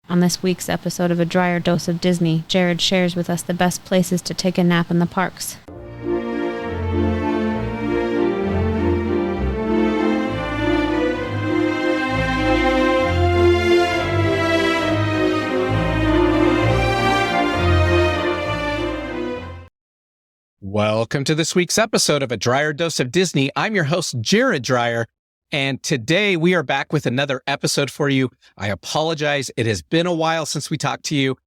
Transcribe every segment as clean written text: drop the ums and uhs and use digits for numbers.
On this week's episode of A Dryer Dose of Disney, Jared shares with us the best places to take a nap in the parks. Welcome to this week's episode of A Dryer Dose of Disney. I'm your host, Jared Dryer, and today we are back with another episode for you. I apologize. It has been a while since we talked to you.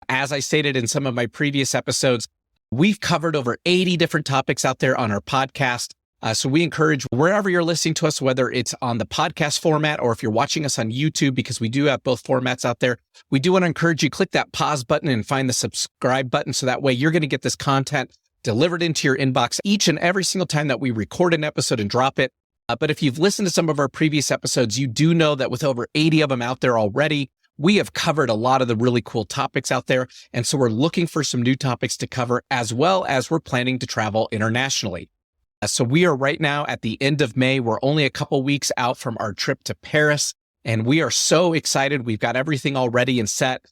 As I stated in some of my previous episodes, we've covered over 80 different topics out there on our podcast. So we encourage wherever you're listening to us, whether it's on the podcast format or if you're watching us on YouTube, because we do have both formats out there, we do want to encourage you click that pause button and find the subscribe button. So that way you're going to get this content delivered into your inbox each and every single time that we record an episode and drop it. But if you've listened to some of our previous episodes, you do know that with over 80 of them out there already, we have covered a lot of the really cool topics out there. And so we're looking for some new topics to cover, as well as we're planning to travel internationally. So we are right now at the end of May. We're only a couple weeks out from our trip to Paris, and we are so excited. We've got everything all ready and set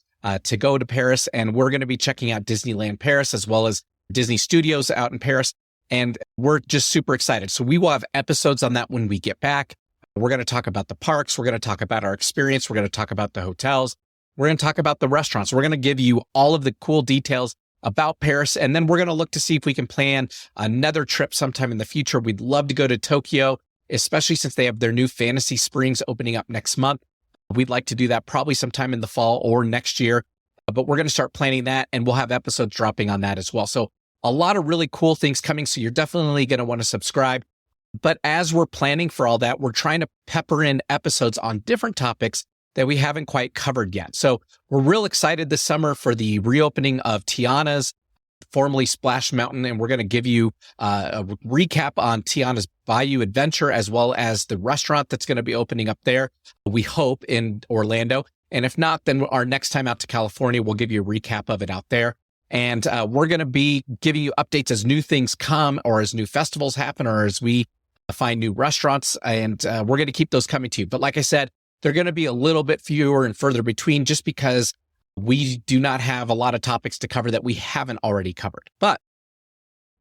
to go to Paris, and we're going to be checking out Disneyland Paris as well as Disney Studios out in Paris. And we're just super excited. So we will have episodes on that when we get back. We're going to talk about the parks. We're going to talk about our experience. We're going to talk about the hotels. We're going to talk about the restaurants. We're going to give you all of the cool details about Paris. And then we're going to look to see if we can plan another trip sometime in the future. We'd love to go to Tokyo, especially since they have their new Fantasy Springs opening up next month. We'd like to do that probably sometime in the fall or next year. But we're going to start planning that, and we'll have episodes dropping on that as well. So a lot of really cool things coming. So you're definitely going to want to subscribe. But as we're planning for all that, we're trying to pepper in episodes on different topics that we haven't quite covered yet. So we're real excited this summer for the reopening of Tiana's, formerly Splash Mountain. And we're going to give you a recap on Tiana's Bayou Adventure, as well as the restaurant that's going to be opening up there, we hope, in Orlando. And if not, then our next time out to California, we'll give you a recap of it out there. And we're going to be giving you updates as new things come, or as new festivals happen, or as we find new restaurants. And we're going to keep those coming to you. But like I said, they're going to be a little bit fewer and further between, just because we do not have a lot of topics to cover that we haven't already covered. But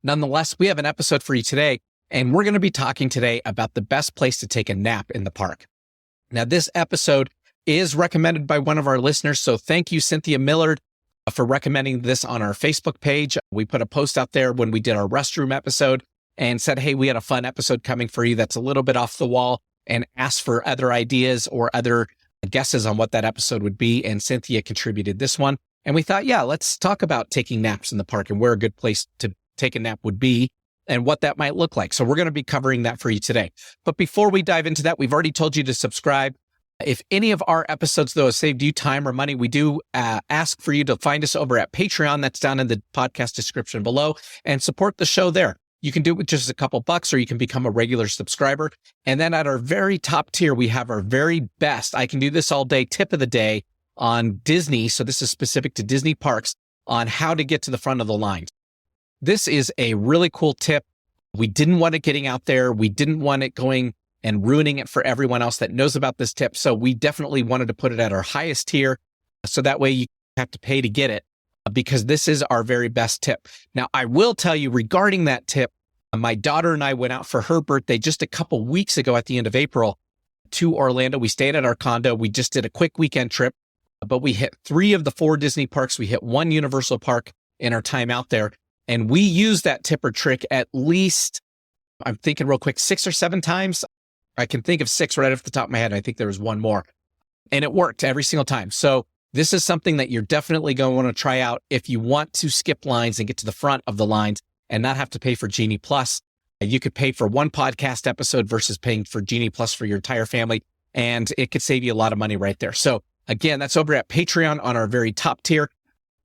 nonetheless, we have an episode for you today. And we're going to be talking today about the best place to take a nap in the park. Now, this episode is recommended by one of our listeners. So thank you, Cynthia Millard, for recommending this on our Facebook page. We put a post out there when we did our restroom episode and said, hey, we had a fun episode coming for you that's a little bit off the wall, and asked for other ideas or other guesses on what that episode would be. And Cynthia contributed this one. And we thought, yeah, let's talk about taking naps in the park and where a good place to take a nap would be and what that might look like. So we're going to be covering that for you today. But before we dive into that, we've already told you to subscribe. If any of our episodes, though, have saved you time or money, we do ask for you to find us over at Patreon. That's down in the podcast description below, and support the show there. You can do it with just a couple bucks, or you can become a regular subscriber. And then at our very top tier, we have our very best, I can do this all day, tip of the day on Disney. So this is specific to Disney parks, on how to get to the front of the line. This is a really cool tip. We didn't want it getting out there. We didn't want it going and ruining it for everyone else that knows about this tip. So we definitely wanted to put it at our highest tier, so that way you have to pay to get it, because this is our very best tip. Now, I will tell you regarding that tip, my daughter and I went out for her birthday just a couple weeks ago at the end of April to Orlando. We stayed at our condo. We just did a quick weekend trip, but we hit 3 of the 4 Disney parks. We hit 1 Universal park in our time out there. And we used that tip or trick at least, I'm thinking real quick, 6 or 7 times. I can think of 6 right off the top of my head. I think there was 1 more, and it worked every single time. So this is something that you're definitely going to want to try out if you want to skip lines and get to the front of the lines and not have to pay for Genie Plus. You could pay for 1 podcast episode versus paying for Genie Plus for your entire family, and it could save you a lot of money right there. So again, that's over at Patreon on our very top tier.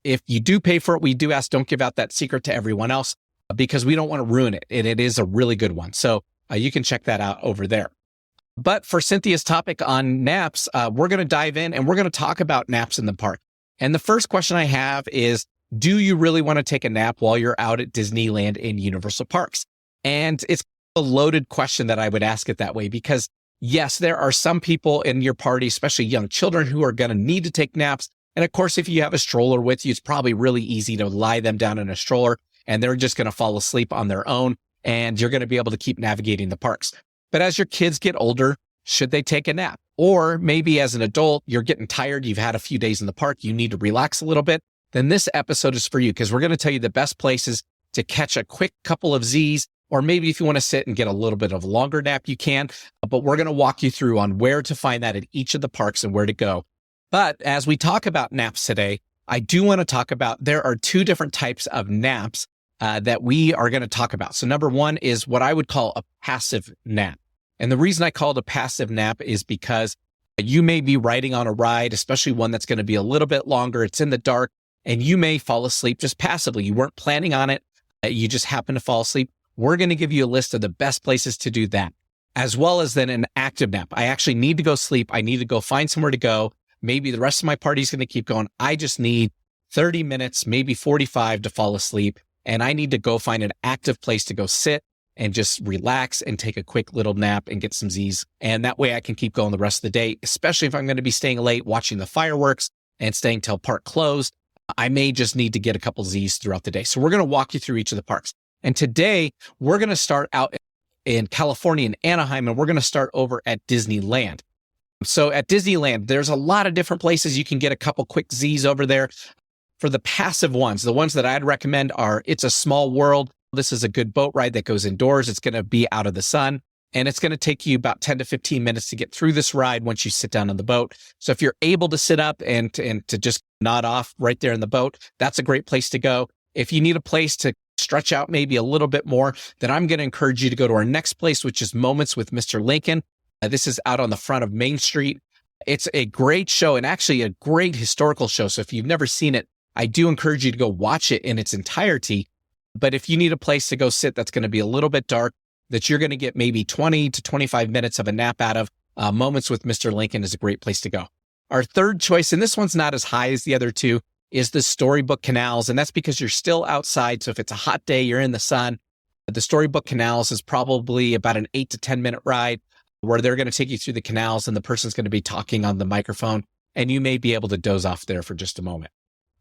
If you do pay for it, we do ask, don't give out that secret to everyone else, because we don't want to ruin it. And it is a really good one. So you can check that out over there. But for Cynthia's topic on naps, we're going to dive in and we're going to talk about naps in the park. And the first question I have is, do you really want to take a nap while you're out at Disneyland and Universal Parks? And it's a loaded question that I would ask it that way, because yes, there are some people in your party, especially young children, who are going to need to take naps. And of course, if you have a stroller with you, it's probably really easy to lie them down in a stroller and they're just going to fall asleep on their own. And you're going to be able to keep navigating the parks. But as your kids get older, should they take a nap? Or maybe as an adult, you're getting tired. You've had a few days in the park. You need to relax a little bit. Then this episode is for you because we're going to tell you the best places to catch a quick couple of Z's. Or maybe if you want to sit and get a little bit of a longer nap, you can. But we're going to walk you through on where to find that at each of the parks and where to go. But as we talk about naps today, I do want to talk about there are two different types of naps that we are going to talk about. So number one is what I would call a passive nap. And the reason I call it a passive nap is because you may be riding on a ride, especially one that's going to be a little bit longer. It's in the dark and you may fall asleep just passively. You weren't planning on it. You just happen to fall asleep. We're going to give you a list of the best places to do that, as well as then an active nap. I actually need to go sleep. I need to go find somewhere to go. Maybe the rest of my party is going to keep going. I just need 30 minutes, maybe 45 to fall asleep. And I need to go find an active place to go sit and just relax and take a quick little nap and get some Z's. And that way I can keep going the rest of the day, especially if I'm going to be staying late, watching the fireworks and staying till park closed. I may just need to get a couple Z's throughout the day. So we're going to walk you through each of the parks. And today we're going to start out in California, in Anaheim, and we're going to start over at Disneyland. So at Disneyland, there's a lot of different places you can get a couple quick Z's over there. For the passive ones, the ones that I'd recommend are It's a Small World. This is a good boat ride that goes indoors. It's going to be out of the sun, and it's going to take you about 10 to 15 minutes to get through this ride once you sit down on the boat. So if you're able to sit up and to just nod off right there in the boat, that's a great place to go. If you need a place to stretch out maybe a little bit more, then I'm going to encourage you to go to our next place, which is Moments with Mr. Lincoln. This is out on the front of Main Street. It's a great show and actually a great historical show. So if you've never seen it, I do encourage you to go watch it in its entirety. But if you need a place to go sit that's going to be a little bit dark, that you're going to get maybe 20 to 25 minutes of a nap out of, Moments with Mr. Lincoln is a great place to go. Our third choice, and this one's not as high as the other two, is the Storybook Canals. And that's because you're still outside. So if it's a hot day, you're in the sun. The Storybook Canals is probably about an 8 to 10 minute ride where they're going to take you through the canals and the person's going to be talking on the microphone. And you may be able to doze off there for just a moment.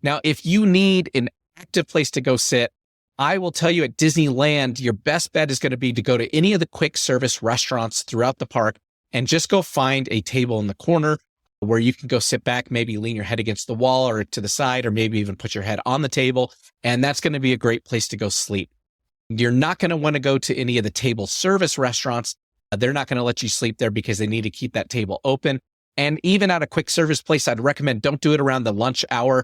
Now, if you need an active place to go sit, I will tell you at Disneyland, your best bet is going to be to go to any of the quick service restaurants throughout the park and just go find a table in the corner where you can go sit back, maybe lean your head against the wall or to the side, or maybe even put your head on the table. And that's going to be a great place to go sleep. You're not going to want to go to any of the table service restaurants. They're not going to let you sleep there because they need to keep that table open. And even at a quick service place, I'd recommend don't do it around the lunch hour.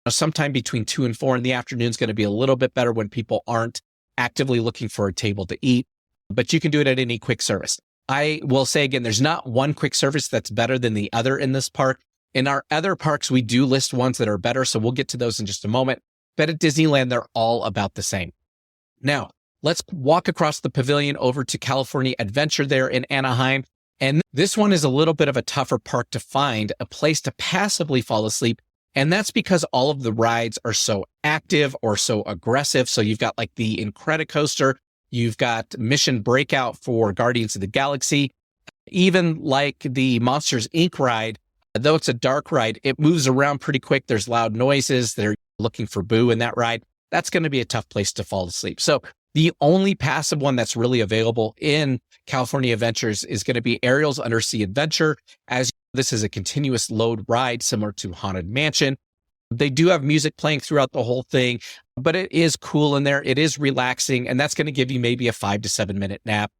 Sometime between 2 and 4 in the afternoon is going to be a little bit better when people aren't actively looking for a table to eat, but you can do it at any quick service. I will say again, there's not one quick service that's better than the other in this park. In our other parks, we do list ones that are better, so we'll get to those in just a moment. But at Disneyland, they're all about the same. Now, let's walk across the pavilion over to California Adventure there in Anaheim. And this one is a little bit of a tougher park to find, a place to passively fall asleep. And that's because all of the rides are so active or so aggressive. So you've got like the Incredicoaster, you've got Mission Breakout for Guardians of the Galaxy, even like the Monsters, Inc. ride, though it's a dark ride, it moves around pretty quick. There's loud noises. They're looking for Boo in that ride. That's going to be a tough place to fall asleep. So the only passive one that's really available in California Adventures is going to be Ariel's Undersea Adventure. As this is a continuous load ride similar to Haunted Mansion. They do have music playing throughout the whole thing, but it is cool in there. It is relaxing, and that's going to give you maybe a 5 to 7 minute nap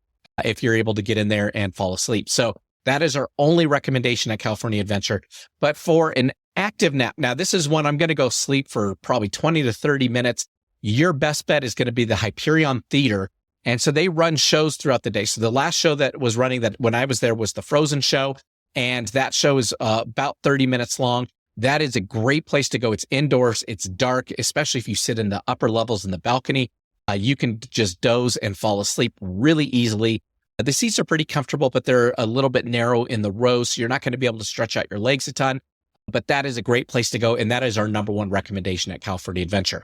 if you're able to get in there and fall asleep. So that is our only recommendation at California Adventure. But for an active nap, now this is one I'm going to go sleep for probably 20 to 30 minutes. Your best bet is going to be the Hyperion Theater. And so they run shows throughout the day. So the last show that was running that when I was there was the Frozen show. And that show is about 30 minutes long. That is a great place to go. It's indoors. It's dark, especially if you sit in the upper levels in the balcony. You can just doze and fall asleep really easily. The seats are pretty comfortable, but they're a little bit narrow in the rows. So you're not going to be able to stretch out your legs a ton. But that is a great place to go. And that is our number one recommendation at California Adventure.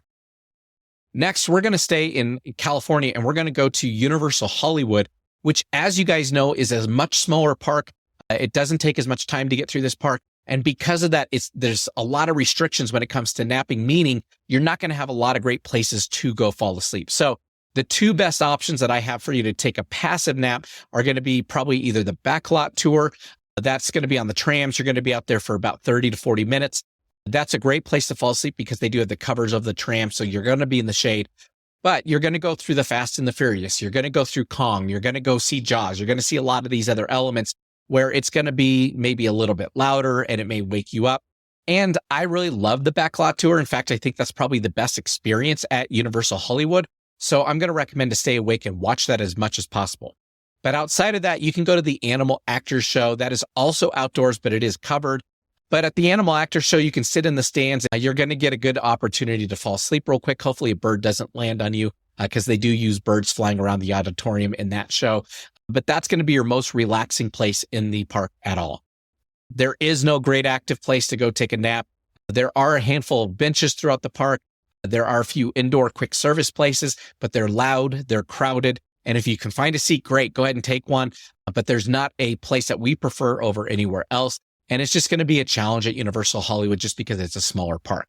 Next, we're going to stay in California and we're going to go to Universal Hollywood, which, as you guys know, is a much smaller park. It doesn't take as much time to get through this park, And because of that, there's a lot of restrictions when it comes to napping, meaning you're not going to have a lot of great places to go fall asleep. So the two best options that I have for you to take a passive nap are going to be probably either the backlot tour. That's going to be on the trams. You're going to be out there for about 30 to 40 minutes. That's a great place to fall asleep because they do have the covers of the tram. So you're going to be in the shade, but you're going to go through the Fast and the Furious. You're going to go through Kong. You're going to go see Jaws. You're going to see a lot of these other elements where it's going to be maybe a little bit louder and it may wake you up. And I really love the backlot tour. In fact, I think that's probably the best experience at Universal Hollywood. So I'm going to recommend to stay awake and watch that as much as possible. But outside of that, you can go to the Animal Actors Show. That is also outdoors, but it is covered. But at the Animal Actors Show, you can sit in the stands. You're going to get a good opportunity to fall asleep real quick. Hopefully a bird doesn't land on you because they do use birds flying around the auditorium in that show. But that's going to be your most relaxing place in the park at all. There is no great active place to go take a nap. There are a handful of benches throughout the park. There are a few indoor quick service places, but they're loud, they're crowded. And if you can find a seat, great, go ahead and take one. But there's not a place that we prefer over anywhere else. And it's just going to be a challenge at Universal Hollywood just because it's a smaller park.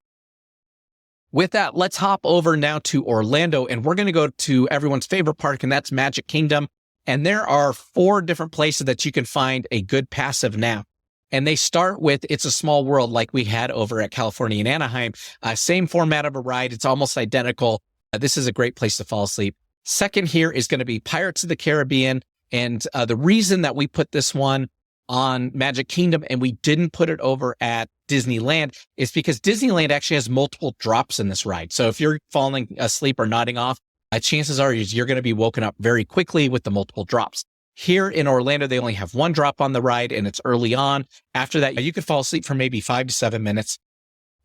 With that, let's hop over now to Orlando, and we're going to go to everyone's favorite park, and that's Magic Kingdom. And there are 4 different places that you can find a good passive nap. And they start with It's a Small World, like we had over at California and Anaheim. Same format of a ride. It's almost identical. This is a great place to fall asleep. Second here is going to be Pirates of the Caribbean. And the reason that we put this one on Magic Kingdom and we didn't put it over at Disneyland is because Disneyland actually has multiple drops in this ride. So if you're falling asleep or nodding off, chances are you're going to be woken up very quickly with the multiple drops. Here in Orlando, they only have 1 drop on the ride and it's early on. After that, you could fall asleep for maybe 5 to 7 minutes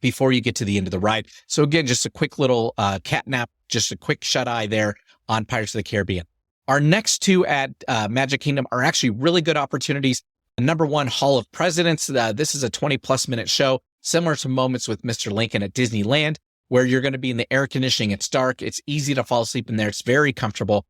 before you get to the end of the ride. So again, just a quick little cat nap, just a quick shut eye there on Pirates of the Caribbean. Our next 2 at Magic Kingdom are actually really good opportunities. Number 1, Hall of Presidents. This is a 20+ minute show, similar to Moments with Mr. Lincoln at Disneyland, where you're going to be in the air conditioning. It's dark. It's easy to fall asleep in there. It's very comfortable.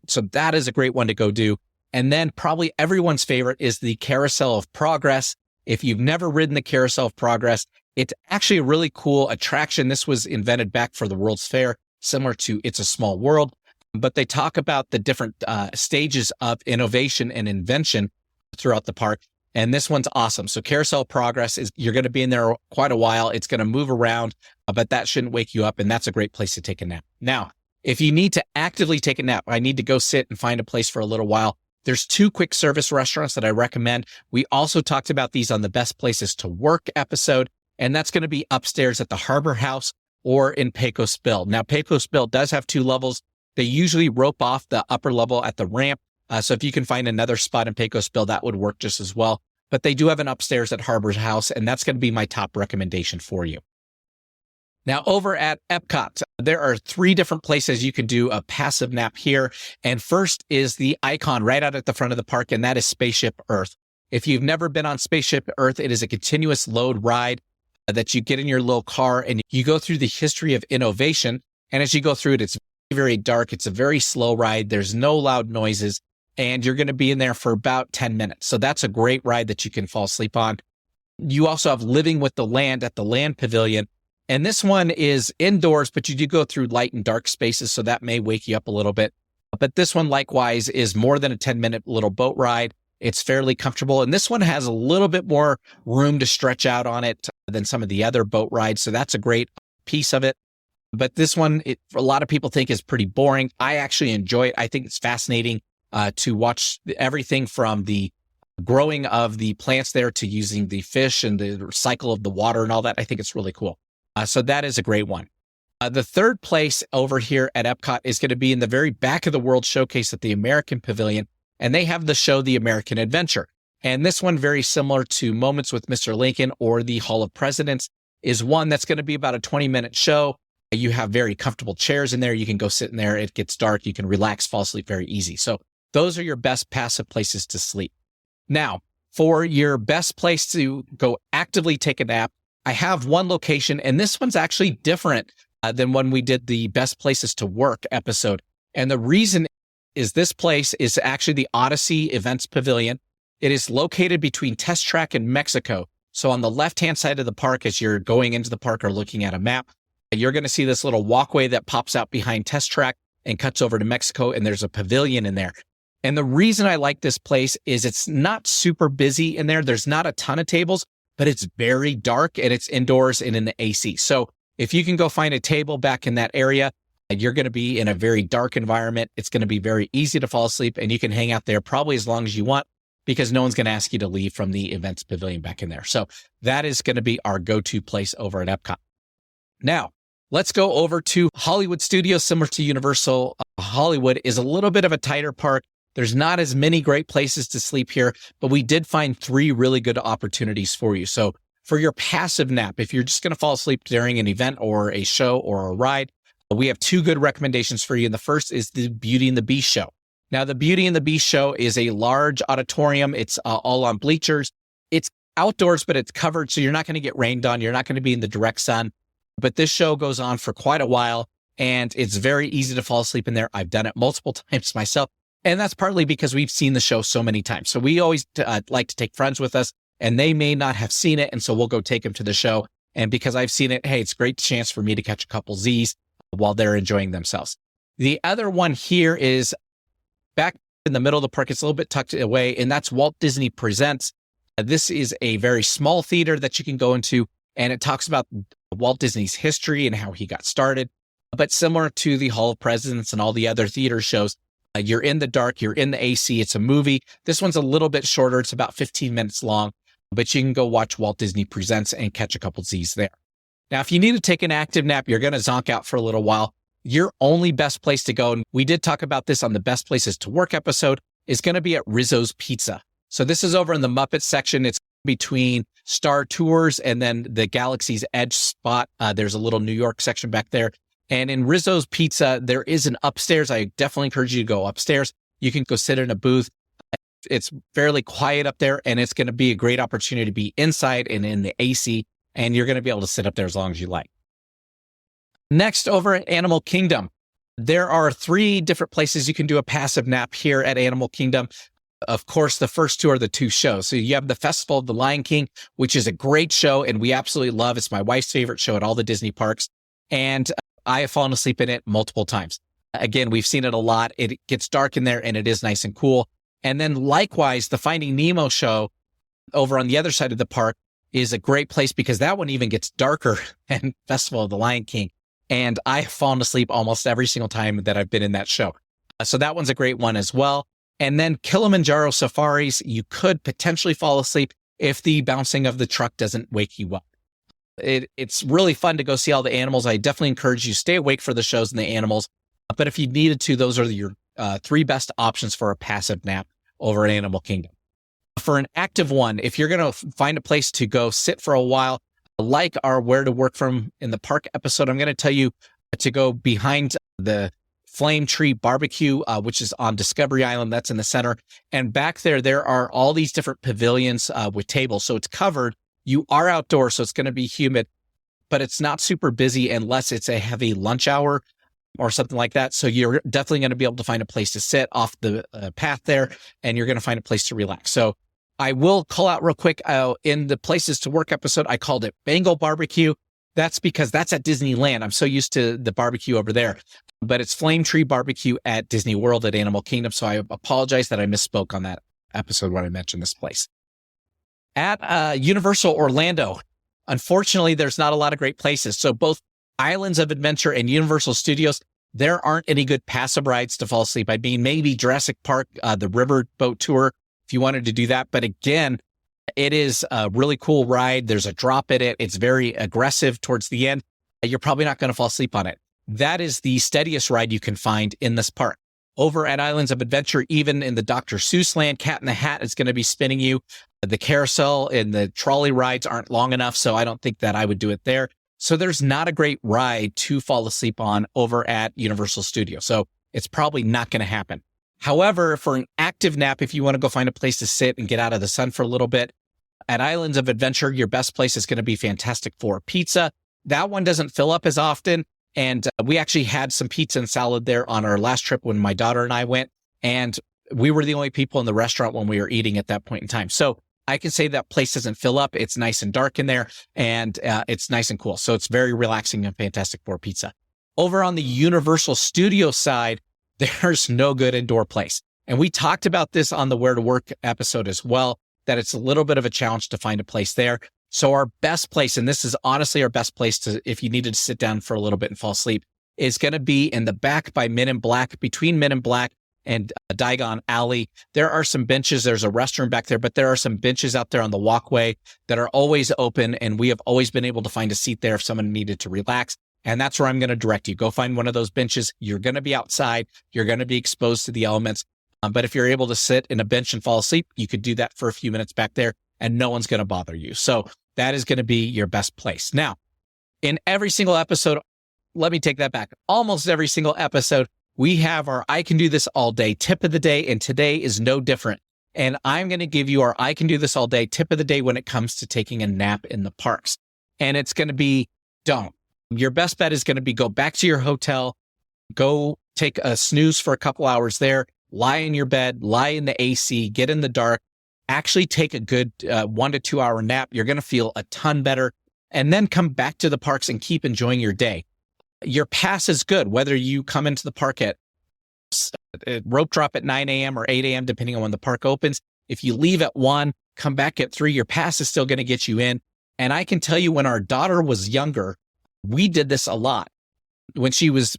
So that is a great one to go do. And then probably everyone's favorite is the Carousel of Progress. If you've never ridden the Carousel of Progress, it's actually a really cool attraction. This was invented back for the World's Fair, similar to It's a Small World. But they talk about the different stages of innovation and invention throughout the park. And this one's awesome. So Carousel of Progress you're going to be in there quite a while. It's going to move around, but that shouldn't wake you up. And that's a great place to take a nap. Now, if you need to actively take a nap, I need to go sit and find a place for a little while. There's 2 quick service restaurants that I recommend. We also talked about these on the Best Places to Work episode, and that's going to be upstairs at the Harbor House or in Pecos Bill. Now, Pecos Bill does have 2 levels. They usually rope off the upper level at the ramp. So if you can find another spot in Pecos Bill, that would work just as well. But they do have an upstairs at Harbor House, and that's going to be my top recommendation for you. Now, over at Epcot, there are 3 different places you can do a passive nap here. And first is the icon right out at the front of the park, and that is Spaceship Earth. If you've never been on Spaceship Earth, it is a continuous load ride that you get in your little car and you go through the history of innovation. And as you go through it, it's very dark. It's a very slow ride. There's no loud noises, and you're going to be in there for about 10 minutes. So that's a great ride that you can fall asleep on. You also have Living with the Land at the Land Pavilion. And this one is indoors, but you do go through light and dark spaces, so that may wake you up a little bit. But this one likewise is more than a 10-minute little boat ride. It's fairly comfortable. And this one has a little bit more room to stretch out on it than some of the other boat rides. So that's a great piece of it. But this one, a lot of people think is pretty boring. I actually enjoy it. I think it's fascinating to watch everything from the growing of the plants there to using the fish and the cycle of the water and all that. I think it's really cool. So that is a great one. The third place over here at Epcot is going to be in the very back of the World Showcase at the American Pavilion. And they have the show, The American Adventure. And this one, very similar to Moments with Mr. Lincoln or the Hall of Presidents, is one that's going to be about a 20-minute show. You have very comfortable chairs in there. You can go sit in there. It gets dark. You can relax, fall asleep very easy. So those are your best passive places to sleep. Now, for your best place to go actively take a nap, I have one location, and this one's actually different than when we did the Best Places to Work episode. And the reason is this place is actually the Odyssey Events Pavilion. It is located between Test Track and Mexico. So on the left-hand side of the park, as you're going into the park or looking at a map, you're going to see this little walkway that pops out behind Test Track and cuts over to Mexico, and there's a pavilion in there. And the reason I like this place is it's not super busy in there. There's not a ton of tables, but it's very dark and it's indoors and in the AC. So if you can go find a table back in that area, you're going to be in a very dark environment. It's going to be very easy to fall asleep, and you can hang out there probably as long as you want because no one's going to ask you to leave from the events pavilion back in there. So that is going to be our go-to place over at Epcot. Now, let's go over to Hollywood Studios. Similar to Universal, Hollywood is a little bit of a tighter park. There's not as many great places to sleep here, but we did find 3 really good opportunities for you. So for your passive nap, if you're just going to fall asleep during an event or a show or a ride, we have 2 good recommendations for you. And the first is the Beauty and the Beast show. Now, the Beauty and the Beast show is a large auditorium. It's all on bleachers. It's outdoors, but it's covered, so you're not going to get rained on. You're not going to be in the direct sun. But this show goes on for quite a while, and it's very easy to fall asleep in there. I've done it multiple times myself, and that's partly because we've seen the show so many times. So we always like to take friends with us, and they may not have seen it, and so we'll go take them to the show. And because I've seen it, hey, it's a great chance for me to catch a couple Z's while they're enjoying themselves. The other one here is back in the middle of the park. It's a little bit tucked away, and that's Walt Disney Presents. This is a very small theater that you can go into, and it talks about Walt Disney's history and how he got started. But similar to the Hall of Presidents and all the other theater shows, you're in the dark, you're in the AC. It's a movie. This one's a little bit shorter. It's about 15 minutes long, but you can go watch Walt Disney Presents and catch a couple Z's there. Now, if you need to take an active nap, you're going to zonk out for a little while. Your only best place to go, and we did talk about this on the Best Places to Work episode, is going to be at Rizzo's Pizza. So this is over in the Muppets section. It's between Star Tours and then the Galaxy's Edge spot. There's a little New York section back there. And in Rizzo's Pizza, there is an upstairs. I definitely encourage you to go upstairs. You can go sit in a booth. It's fairly quiet up there, and it's going to be a great opportunity to be inside and in the AC, and you're going to be able to sit up there as long as you like. Next, over at Animal Kingdom, there are 3 different places you can do a passive nap here at Animal Kingdom. Of course, the first 2 are the 2 shows. So you have the Festival of the Lion King, which is a great show, and we absolutely love. It's my wife's favorite show at all the Disney parks, and I have fallen asleep in it multiple times. Again, we've seen it a lot. It gets dark in there, and it is nice and cool. And then likewise, the Finding Nemo show over on the other side of the park is a great place because that one even gets darker than Festival of the Lion King. And I have fallen asleep almost every single time that I've been in that show. So that one's a great one as well. And then Kilimanjaro Safaris, you could potentially fall asleep if the bouncing of the truck doesn't wake you up. It's really fun to go see all the animals. I definitely encourage you to stay awake for the shows and the animals. But if you needed to, those are your 3 best options for a passive nap over at Animal Kingdom. For an active one, if you're going to find a place to go sit for a while, like our Where to Work From in the Park episode, I'm going to tell you to go behind the Flame Tree Barbecue, which is on Discovery Island. That's in the center. And back there are all these different pavilions with tables. So it's covered. You are outdoors, so it's going to be humid, but it's not super busy unless it's a heavy lunch hour or something like that. So you're definitely going to be able to find a place to sit off the path there, and you're going to find a place to relax. So I will call out real quick, in the Places to Work episode, I called it Bengal Barbecue. That's because that's at Disneyland. I'm so used to the barbecue over there, but it's Flame Tree Barbecue at Disney World at Animal Kingdom. So I apologize that I misspoke on that episode when I mentioned this place. At Universal Orlando, unfortunately, there's not a lot of great places. So both Islands of Adventure and Universal Studios, there aren't any good passive rides to fall asleep. I mean, maybe Jurassic Park, the riverboat tour, if you wanted to do that. But again, it is a really cool ride. There's a drop in it. It's very aggressive towards the end. You're probably not going to fall asleep on it. That is the steadiest ride you can find in this park. Over at Islands of Adventure, even in the Dr. Seuss land, Cat in the Hat is going to be spinning you. The carousel and the trolley rides aren't long enough, so I don't think that I would do it there. So there's not a great ride to fall asleep on over at Universal Studios. So it's probably not going to happen. However, for an active nap, if you want to go find a place to sit and get out of the sun for a little bit, at Islands of Adventure, your best place is going to be Fantastic Four Pizza. That one doesn't fill up as often. And we actually had some pizza and salad there on our last trip when my daughter and I went. And we were the only people in the restaurant when we were eating at that point in time. So I can say that place doesn't fill up. It's nice and dark in there, and it's nice and cool. So it's very relaxing and Fantastic Four pizza. Over on the Universal Studios side, there's no good indoor place. And we talked about this on the Where to Work episode as well, that it's a little bit of a challenge to find a place there. So our best place, and this is honestly our best place to, if you needed to sit down for a little bit and fall asleep, is going to be in the back by Men in Black, between Men in Black and Diagon Alley. There are some benches. There's a restroom back there, but there are some benches out there on the walkway that are always open. And we have always been able to find a seat there if someone needed to relax. And that's where I'm going to direct you. Go find one of those benches. You're going to be outside. You're going to be exposed to the elements. But if you're able to sit in a bench and fall asleep, you could do that for a few minutes back there and no one's going to bother you. So that is going to be your best place. Now, in every single episode, let me take that back. Almost every single episode, we have our I Can Do This All Day tip of the day, and today is no different. And I'm going to give you our I Can Do This All Day tip of the day when it comes to taking a nap in the parks. And it's going to be don't. Your best bet is going to be go back to your hotel, go take a snooze for a couple hours there, lie in your bed, lie in the AC, get in the dark, actually take a good 1 to 2 hour nap. You're going to feel a ton better, and then come back to the parks and keep enjoying your day. Your pass is good, whether you come into the park at rope drop at 9 a.m. or 8 a.m., depending on when the park opens. If you leave at 1, come back at 3, your pass is still going to get you in. And I can tell you, when our daughter was younger, we did this a lot. When she was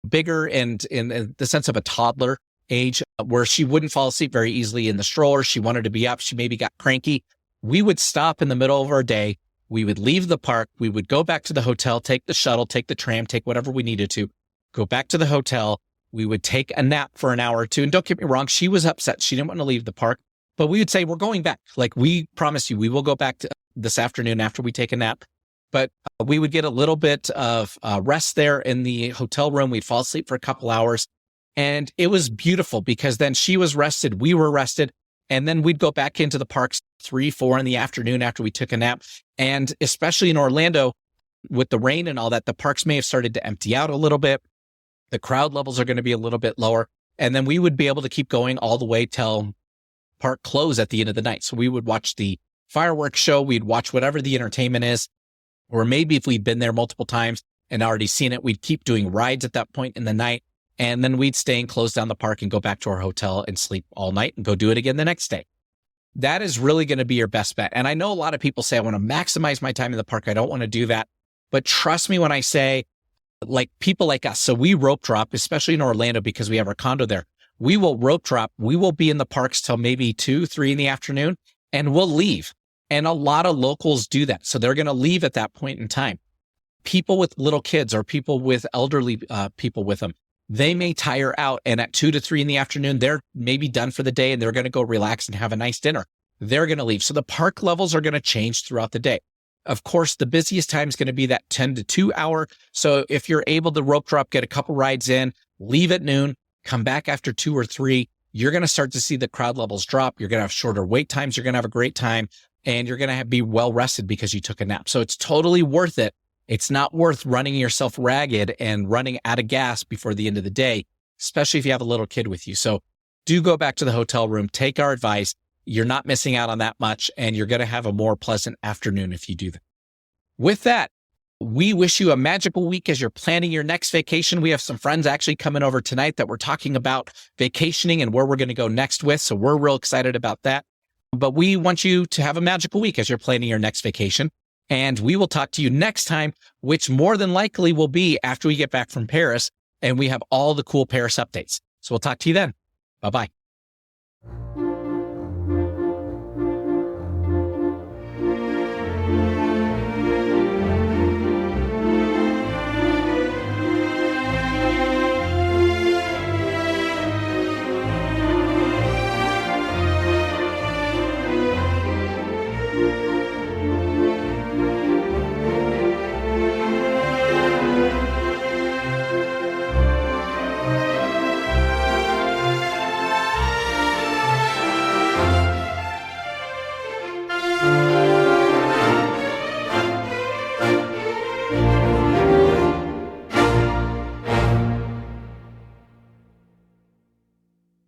bigger and in the sense of a toddler age, where she wouldn't fall asleep very easily in the stroller, she wanted to be up, she maybe got cranky, we would stop in the middle of our day. We would leave the park. We would go back to the hotel, take the shuttle, take the tram, take whatever we needed to, go back to the hotel. We would take a nap for an hour or two. And don't get me wrong, she was upset. She didn't want to leave the park, but we would say, we're going back. Like, we promise you, we will go back to this afternoon after we take a nap. But we would get a little bit of rest there in the hotel room. We'd fall asleep for a couple hours. And it was beautiful because then she was rested. We were rested. And then we'd go back into the parks 3, 4 in the afternoon after we took a nap. And especially in Orlando, with the rain and all that, the parks may have started to empty out a little bit. The crowd levels are going to be a little bit lower. And then we would be able to keep going all the way till park close at the end of the night. So we would watch the fireworks show. We'd watch whatever the entertainment is. Or maybe if we'd been there multiple times and already seen it, we'd keep doing rides at that point in the night. And then we'd stay and close down the park and go back to our hotel and sleep all night and go do it again the next day. That is really going to be your best bet. And I know a lot of people say, I want to maximize my time in the park. I don't want to do that. But trust me when I say, like, people like us, so we rope drop, especially in Orlando because we have our condo there. We will rope drop. We will be in the parks till maybe 2, 3 in the afternoon, and we'll leave. And a lot of locals do that. So they're going to leave at that point in time. People with little kids or people with elderly people with them, they may tire out, and at 2 to 3 in the afternoon, they're maybe done for the day and they're going to go relax and have a nice dinner. They're going to leave. So the park levels are going to change throughout the day. Of course, the busiest time is going to be that 10 to 2 hour. So if you're able to rope drop, get a couple rides in, leave at noon, come back after 2 or 3, you're going to start to see the crowd levels drop. You're going to have shorter wait times. You're going to have a great time, and you're going to be well rested because you took a nap. So it's totally worth it. It's not worth running yourself ragged and running out of gas before the end of the day, especially if you have a little kid with you. So do go back to the hotel room, take our advice. You're not missing out on that much, and you're going to have a more pleasant afternoon if you do that. With that, we wish you a magical week as you're planning your next vacation. We have some friends actually coming over tonight that we're talking about vacationing and where we're going to go next with. So we're real excited about that. But we want you to have a magical week as you're planning your next vacation. And we will talk to you next time, which more than likely will be after we get back from Paris and we have all the cool Paris updates. So we'll talk to you then. Bye-bye.